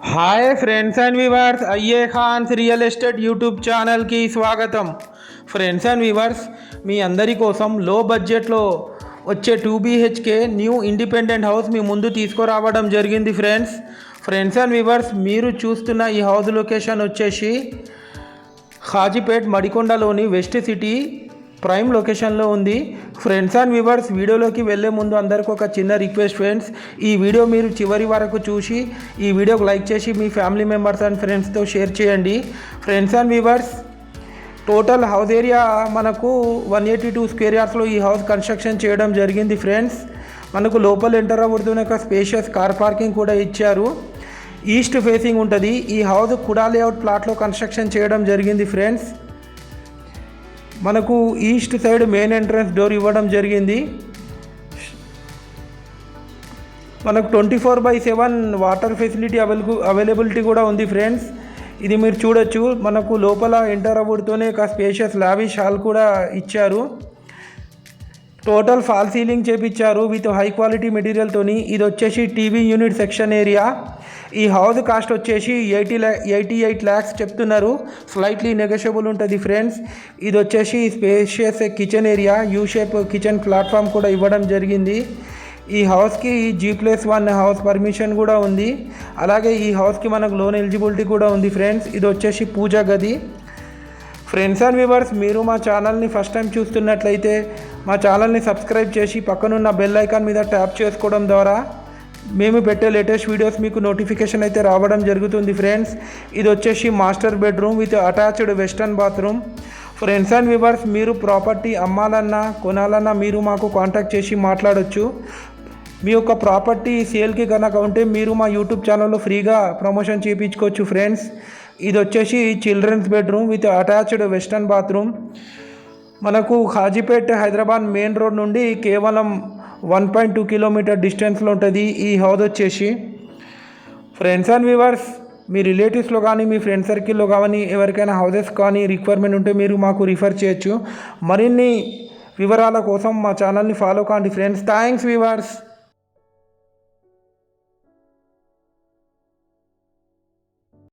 Hi friends and viewers, అయ్యే ఖాన్స్ real estate YouTube ఛానల్కి స్వాగతం. ఫ్రెండ్స్ అండ్ వ్యూవర్స్, మీ అందరి కోసం లో బడ్జెట్లో వచ్చే 2 BHK న్యూ ఇండిపెండెంట్ హౌస్ మీ ముందు తీసుకురావడం జరిగింది. ఫ్రెండ్స్ అండ్ వ్యూవర్స్, మీరు చూస్తున్న ఈ హౌస్ లొకేషన్ వచ్చేసి హాజీపేట్ మడికొండలోని వెస్ట్ సిటీ ప్రైమ్ లొకేషన్లో ఉంది. ఫ్రెండ్స్ అండ్ వ్యూవర్స్, వీడియోలోకి వెళ్ళే ముందు అందరికీ ఒక చిన్న రిక్వెస్ట్ ఫ్రెండ్స్, ఈ వీడియో మీరు చివరి వరకు చూసి ఈ వీడియోకి లైక్ చేసి మీ ఫ్యామిలీ మెంబర్స్ అండ్ ఫ్రెండ్స్తో షేర్ చేయండి. Friends and viewers, total house area మనకు 182 స్క్వేర్ యార్డ్స్లో ఈ హౌస్ కన్స్ట్రక్షన్ చేయడం జరిగింది. ఫ్రెండ్స్, మనకు లోపల ఎంటర్ అవ్వడుతున్న ఒక స్పేషియస్ కార్ పార్కింగ్ కూడా ఇచ్చారు. ఈస్ట్ ఫేసింగ్ ఉంటుంది. ఈ హౌస్ కుడా లేఅవుట్ ప్లాట్లో కన్స్ట్రక్షన్ చేయడం జరిగింది. ఫ్రెండ్స్, మనకు east side main entrance door ఇవ్వడం జరిగింది. మనకు 24/7 వాటర్ ఫెసిలిటీ అవైలబిలిటీ కూడా ఉంది. ఫ్రెండ్స్, ఇది మీరు చూడొచ్చు. మనకు లోపల ఎంటర్ అవ్వడుతూనే ఒక స్పేషియస్ లావిష్ హాల్ కూడా ఇచ్చారు. టోటల్ ఫాల్ సీలింగ్ చేపించారు విత్ హై క్వాలిటీ మెటీరియల్తోని. ఇది వచ్చేసి టీవీ యూనిట్ సెక్షన్ ఏరియా. ఈ హౌస్ కాస్ట్ వచ్చేసి 88 lakhs చెప్తున్నారు. స్లైట్లీ నెగోషియబుల్ ఉంటుంది. ఫ్రెండ్స్, ఇది వచ్చేసి spacious kitchen area, U shape kitchen platform కూడా ఇవ్వడం జరిగింది. ఈ హౌస్కి G+1 హౌస్ పర్మిషన్ కూడా ఉంది. అలాగే ఈ హౌస్కి మనకు లోన్ ఎలిజిబిలిటీ కూడా ఉంది. ఫ్రెండ్స్, ఇది వచ్చేసి పూజా గది. ఫ్రెండ్స్ అండ్ వ్యూవర్స్, మీరు మా ఛానల్ని ఫస్ట్ టైం చూస్తున్నట్లయితే మా ఛానల్ని సబ్స్క్రైబ్ చేసి పక్కనున్న బెల్ ఐకాన్ మీద ట్యాప్ చేసుకోవడం ద్వారా మేము పెట్టే లేటెస్ట్ వీడియోస్ మీకు నోటిఫికేషన్ అయితే రావడం జరుగుతుంది. ఫ్రెండ్స్, ఇది వచ్చేసి master bedroom with attached western bathroom. Friends and viewers, మీరు ప్రాపర్టీ అమ్మాలన్నా కొనాలన్నా మీరు మాకు కాంటాక్ట్ చేసి మాట్లాడొచ్చు. మీ యొక్క ప్రాపర్టీ సేల్కి కనుక ఉంటే మీరు మా యూట్యూబ్ ఛానల్లో ఫ్రీగా ప్రమోషన్ చేయించుకోవచ్చు. ఫ్రెండ్స్, ఇది వచ్చేసి children's bedroom with attached western bathroom. మనకు హాజీపేట్ హైదరాబాద్ మెయిన్ రోడ్ నుండి కేవలం 1.2 కిలోమీటర్ డిస్టెన్స్లో ఉంటుంది ఈ హౌస్ వచ్చేసి. ఫ్రెండ్స్ అండ్ వ్యూవర్స్, మీ రిలేటివ్స్లో కానీ మీ ఫ్రెండ్ సర్కిల్లో కానీ ఎవరికైనా హౌసెస్ కానీ రిక్వైర్మెంట్ ఉంటే మీరు మాకు రిఫర్ చేయొచ్చు. మరిన్ని వివరాల కోసం మా ఛానల్ని ఫాలో కాండి. Friends, thanks viewers.